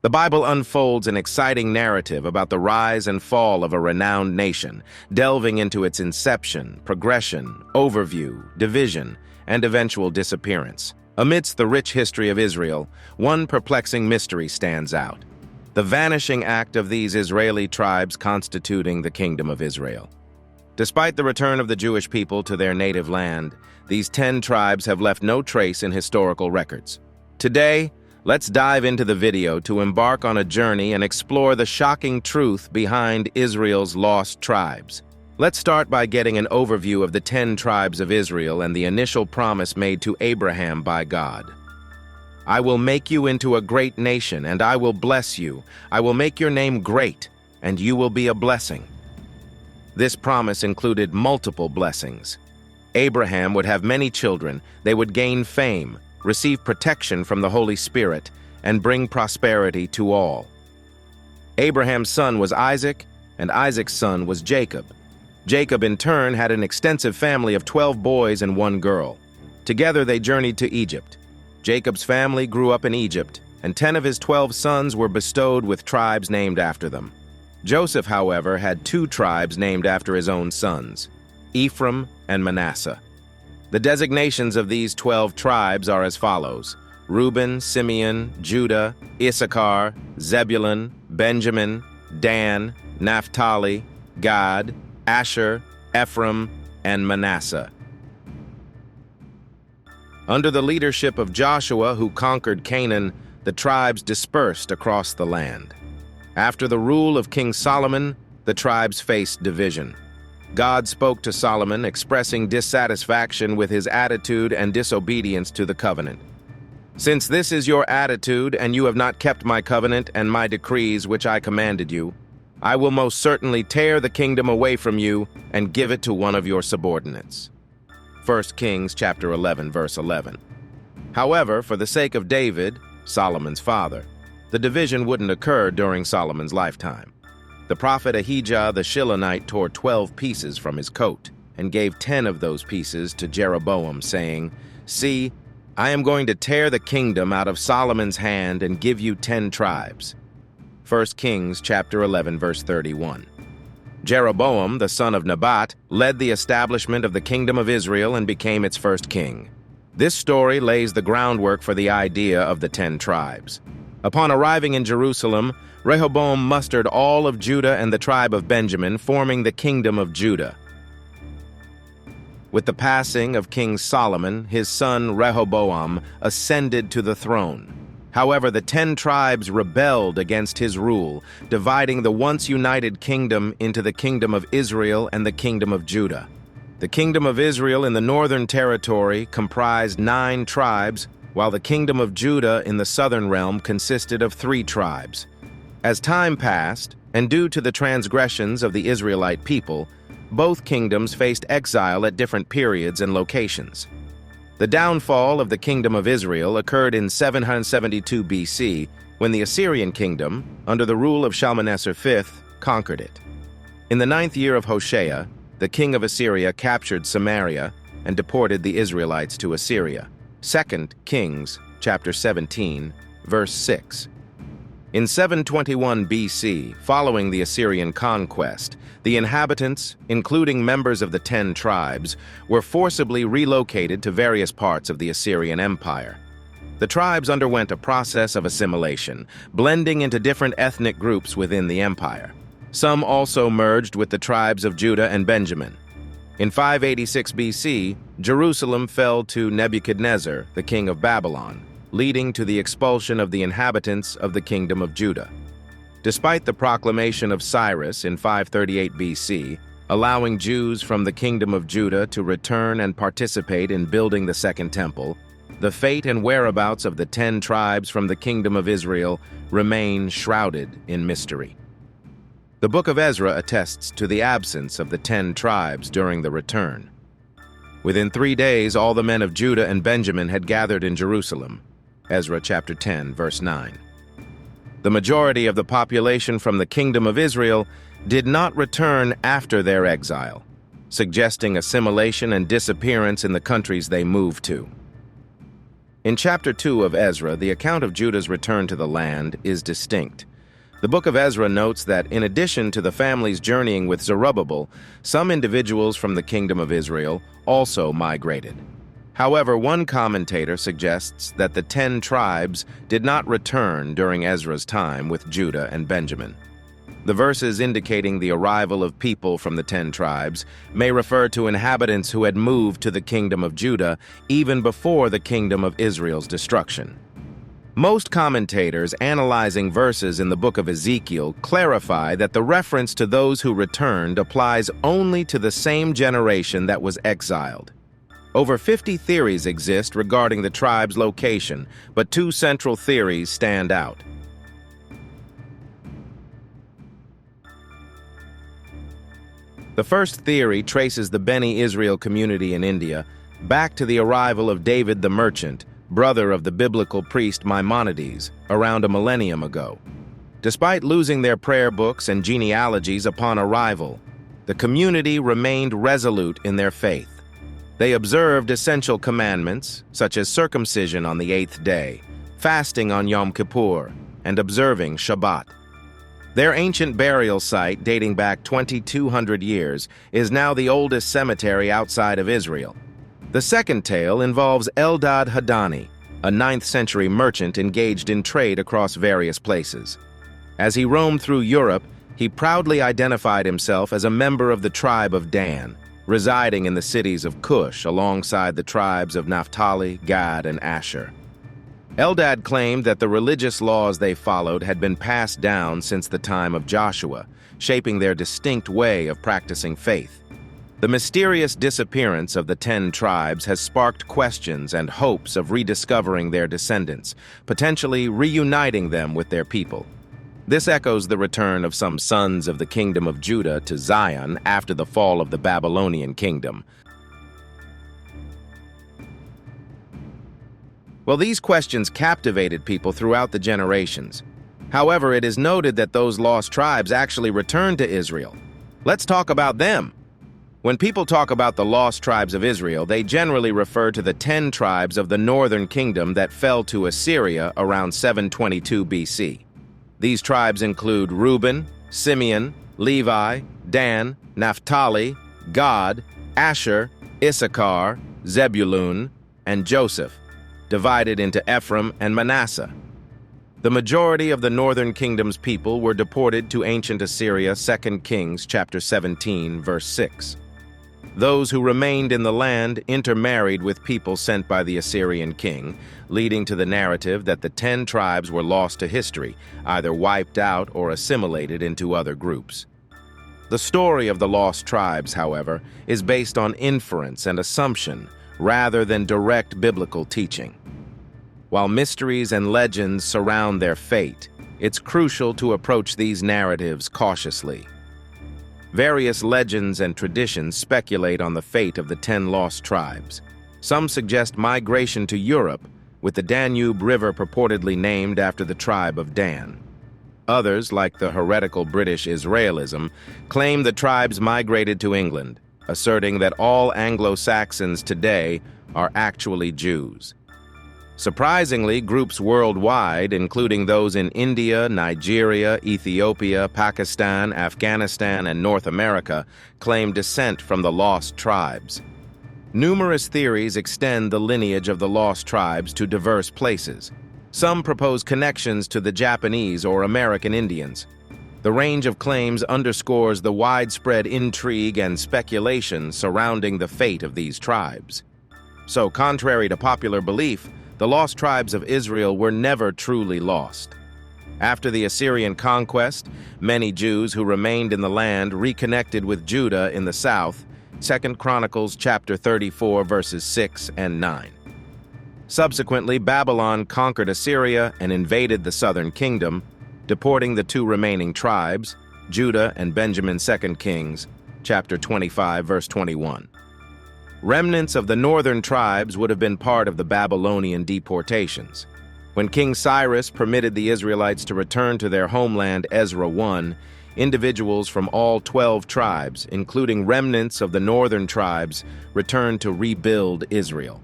The Bible unfolds an exciting narrative about the rise and fall of a renowned nation, delving into its inception, progression, overview, division, and eventual disappearance. Amidst the rich history of Israel, one perplexing mystery stands out: the vanishing act of these Israeli tribes constituting the Kingdom of Israel. Despite the return of the Jewish people to their native land, these 10 tribes have left no trace in historical records. Today, let's dive into the video to embark on a journey and explore the shocking truth behind Israel's lost tribes. Let's start by getting an overview of the 10 tribes of Israel and the initial promise made to Abraham by God. "I will make you into a great nation, and I will bless you. I will make your name great, and you will be a blessing." This promise included multiple blessings. Abraham would have many children, they would gain fame, receive protection from the Holy Spirit, and bring prosperity to all. Abraham's son was Isaac, and Isaac's son was Jacob. Jacob, in turn, had an extensive family of 12 boys and 1 girl. Together, they journeyed to Egypt. Jacob's family grew up in Egypt, and 10 of his 12 sons were bestowed with tribes named after them. Joseph, however, had 2 tribes named after his own sons: Ephraim and Manasseh. The designations of these 12 tribes are as follows: Reuben, Simeon, Judah, Issachar, Zebulun, Benjamin, Dan, Naphtali, Gad, Asher, Ephraim, and Manasseh. Under the leadership of Joshua, who conquered Canaan, the tribes dispersed across the land. After the rule of King Solomon, the tribes faced division. God spoke to Solomon, expressing dissatisfaction with his attitude and disobedience to the covenant. "Since this is your attitude, and you have not kept my covenant and my decrees which I commanded you, I will most certainly tear the kingdom away from you and give it to one of your subordinates." 1 Kings chapter 11, verse 11. However, for the sake of David, Solomon's father, the division wouldn't occur during Solomon's lifetime. The prophet Ahijah the Shilonite tore 12 pieces from his coat and gave 10 of those pieces to Jeroboam, saying, "See, I am going to tear the kingdom out of Solomon's hand and give you 10 tribes." 1 Kings chapter 11, verse 31. Jeroboam, the son of Nebat, led the establishment of the Kingdom of Israel and became its first king. This story lays the groundwork for the idea of the 10 tribes. Upon arriving in Jerusalem, Rehoboam mustered all of Judah and the tribe of Benjamin, forming the Kingdom of Judah. With the passing of King Solomon, his son Rehoboam ascended to the throne. However, the 10 tribes rebelled against his rule, dividing the once united kingdom into the Kingdom of Israel and the Kingdom of Judah. The Kingdom of Israel in the northern territory comprised 9 tribes, while the Kingdom of Judah in the southern realm consisted of 3 tribes. As time passed, and due to the transgressions of the Israelite people, both kingdoms faced exile at different periods and locations. The downfall of the Kingdom of Israel occurred in 772 BC, when the Assyrian kingdom, under the rule of Shalmaneser V, conquered it. In the 9th year of Hoshea, the king of Assyria captured Samaria and deported the Israelites to Assyria. 2 Kings chapter 17, verse 6. In 721 BC, following the Assyrian conquest, the inhabitants, including members of the 10 tribes, were forcibly relocated to various parts of the Assyrian Empire. The tribes underwent a process of assimilation, blending into different ethnic groups within the empire. Some also merged with the tribes of Judah and Benjamin. In 586 BC, Jerusalem fell to Nebuchadnezzar, the king of Babylon, leading to the expulsion of the inhabitants of the Kingdom of Judah. Despite the proclamation of Cyrus in 538 BC, allowing Jews from the Kingdom of Judah to return and participate in building the Second Temple, the fate and whereabouts of the 10 tribes from the Kingdom of Israel remain shrouded in mystery. The book of Ezra attests to the absence of the 10 tribes during the return. Within 3 days, all the men of Judah and Benjamin had gathered in Jerusalem. Ezra chapter 10, verse 9. The majority of the population from the Kingdom of Israel did not return after their exile, suggesting assimilation and disappearance in the countries they moved to. In chapter 2 of Ezra, the account of Judah's return to the land is distinct. The book of Ezra notes that in addition to the families journeying with Zerubbabel, some individuals from the kingdom of Israel also migrated. However, one commentator suggests that the 10 tribes did not return during Ezra's time with Judah and Benjamin. The verses indicating the arrival of people from the 10 tribes may refer to inhabitants who had moved to the kingdom of Judah even before the kingdom of Israel's destruction. Most commentators analyzing verses in the book of Ezekiel clarify that the reference to those who returned applies only to the same generation that was exiled. Over 50 theories exist regarding the tribe's location, but 2 central theories stand out. The first theory traces the Beni Israel community in India back to the arrival of David the Merchant, brother of the biblical priest Maimonides, around a millennium ago. Despite losing their prayer books and genealogies upon arrival, the community remained resolute in their faith. They observed essential commandments, such as circumcision on the 8th day, fasting on Yom Kippur, and observing Shabbat. Their ancient burial site, dating back 2,200 years, is now the oldest cemetery outside of Israel. The second tale involves Eldad Hadani, a 9th century merchant engaged in trade across various places. As he roamed through Europe, he proudly identified himself as a member of the tribe of Dan, residing in the cities of Cush alongside the tribes of Naphtali, Gad, and Asher. Eldad claimed that the religious laws they followed had been passed down since the time of Joshua, shaping their distinct way of practicing faith. The mysterious disappearance of the 10 tribes has sparked questions and hopes of rediscovering their descendants, potentially reuniting them with their people. This echoes the return of some sons of the kingdom of Judah to Zion after the fall of the Babylonian kingdom. Well, these questions captivated people throughout the generations. However, it is noted that those lost tribes actually returned to Israel. Let's talk about them. When people talk about the lost tribes of Israel, they generally refer to the 10 tribes of the northern kingdom that fell to Assyria around 722 BC. These tribes include Reuben, Simeon, Levi, Dan, Naphtali, Gad, Asher, Issachar, Zebulun, and Joseph, divided into Ephraim and Manasseh. The majority of the northern kingdom's people were deported to ancient Assyria, 2 Kings chapter 17, verse 6. Those who remained in the land intermarried with people sent by the Assyrian king, leading to the narrative that the 10 tribes were lost to history, either wiped out or assimilated into other groups. The story of the lost tribes, however, is based on inference and assumption rather than direct biblical teaching. While mysteries and legends surround their fate, it's crucial to approach these narratives cautiously. Various legends and traditions speculate on the fate of the 10 lost tribes. Some suggest migration to Europe, with the Danube River purportedly named after the tribe of Dan. Others, like the heretical British Israelism, claim the tribes migrated to England, asserting that all Anglo-Saxons today are actually Jews. Surprisingly, groups worldwide, including those in India, Nigeria, Ethiopia, Pakistan, Afghanistan, and North America, claim descent from the lost tribes. Numerous theories extend the lineage of the lost tribes to diverse places. Some propose connections to the Japanese or American Indians. The range of claims underscores the widespread intrigue and speculation surrounding the fate of these tribes. So, contrary to popular belief, the lost tribes of Israel were never truly lost. After the Assyrian conquest, many Jews who remained in the land reconnected with Judah in the south, 2 Chronicles chapter 34, verses 6 and 9. Subsequently, Babylon conquered Assyria and invaded the southern kingdom, deporting the 2 remaining tribes, Judah and Benjamin, 2 Kings chapter 25, verse 21. Remnants of the northern tribes would have been part of the Babylonian deportations. When King Cyrus permitted the Israelites to return to their homeland, Ezra 1, individuals from all 12 tribes, including remnants of the northern tribes, returned to rebuild Israel.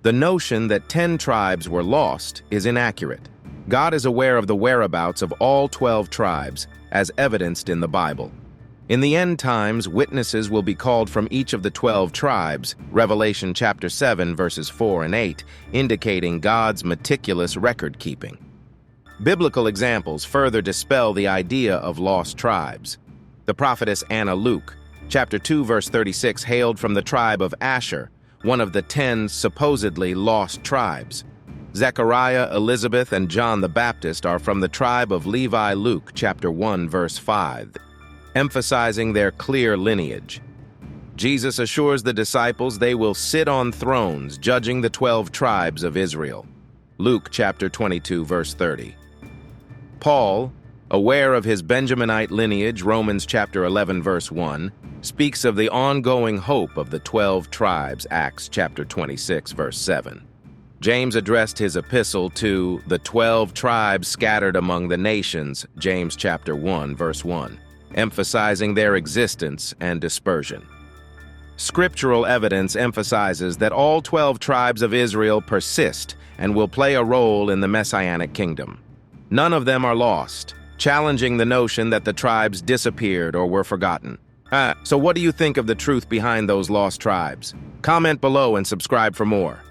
The notion that 10 tribes were lost is inaccurate. God is aware of the whereabouts of all 12 tribes, as evidenced in the Bible. In the end times, witnesses will be called from each of the 12 tribes, Revelation chapter 7, verses 4 and 8, indicating God's meticulous record-keeping. Biblical examples further dispel the idea of lost tribes. The prophetess Anna Luke, chapter 2, verse 36, hailed from the tribe of Asher, one of the 10 supposedly lost tribes. Zechariah, Elizabeth, and John the Baptist are from the tribe of Levi. Luke chapter 1, verse 5, emphasizing their clear lineage. Jesus assures the disciples they will sit on thrones judging the 12 tribes of Israel. Luke chapter 22, verse 30. Paul, aware of his Benjaminite lineage, Romans chapter 11, verse 1, speaks of the ongoing hope of the 12 tribes, Acts chapter 26, verse 7. James addressed his epistle to the 12 tribes scattered among the nations, James chapter 1, verse 1, emphasizing their existence and dispersion. Scriptural evidence emphasizes that all 12 tribes of Israel persist and will play a role in the Messianic kingdom. None of them are lost, challenging the notion that the tribes disappeared or were forgotten. So what do you think of the truth behind those lost tribes? Comment below and subscribe for more.